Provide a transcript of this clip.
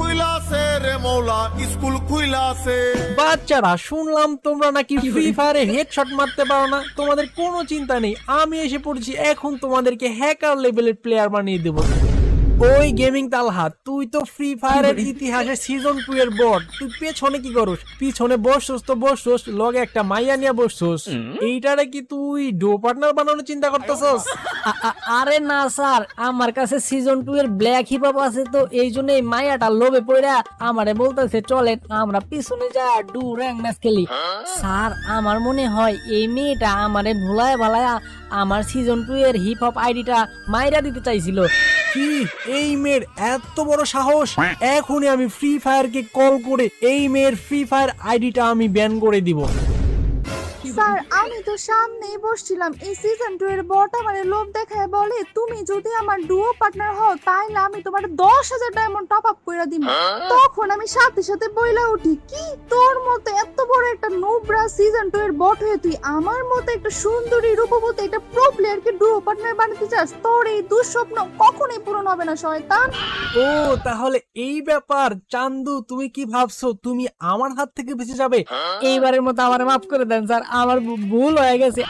খুইলাছে রে মৌলা, স্কুল খুইলাছে। বাচ্চারা, শুনলাম তোমরা নাকি ফ্রি ফায়ারে হেডশট মারতে পারো না। তোমাদের কোনো চিন্তা নেই, আমি এসে পড়ছি, এখন তোমাদেরকে হ্যাকার লেভেলের প্লেয়ার বানিয়ে দেবো। ওই গেমিং তালহা, তুই তো ফ্রি ফায়ারের ইতিহাসে সিজন 2 এর বট। তুই পেছনে কি করস? পিছনে বসছস তো বসছস, লগে একটা মাইয়া নিয়ে বসছস। এইটারে কি তুই ডো পার্টনার বানানোর চিন্তা করতেছস? আরে না স্যার, আমার কাছে সিজন 2 এর ব্ল্যাক হিপ হপ আছে, তো এই জন্য এই মায়াটা লোভে পড়া আমারে বলতেছে চলেন আমরা পিছনে যা ডু র্যাঙ্ক ম্যাচ খেলি। স্যার, আমার মনে হয় এই মেয়েটা আমারে ভুলায় ভালায়া আমার সিজন 2 এর হিপ হপ আইডিটা মাইরা দিতে চাইছিল। কি, এই মেয়ের এত বড় সাহস? এখনই আমি ফ্রি ফায়ারকে কল করে এই মেয়ের ফ্রি ফায়ার আইডিটা আমি ব্যান করে দিব। স্যার, আমি তো সামনেই বসছিলাম, এই সিজন 2 এর বট আমারে লোভ দেখায় বলে তুমি যদি আমার ডুও পার্টনার হও তাইলে আমি তোমার 10,000 ডায়মন্ড টপ আপ কইরা দিব। তখন আমি সাথে সাথে বইলা উঠি, কি তোর মতো এত বড় একটা নোবরা সিজন 2 এর বট হয়ে তুই আমার মতো একটা সুন্দরী রূপবতী একটা প্রো প্লেয়ারকে ডুও পার্টনার বানাতে চাস? তোর এই দুঃস্বপ্ন কখনোই পূরণ হবে না শয়তান। ও, তাহলে এই ব্যাপার। চান্দু, তুমি কি ভাবছো তুমি আমার হাত থেকে বেঁচে যাবে? এইবারের মতো আমার মাফ করে দেন স্যার, আমার ভুল হয়ে গেছে।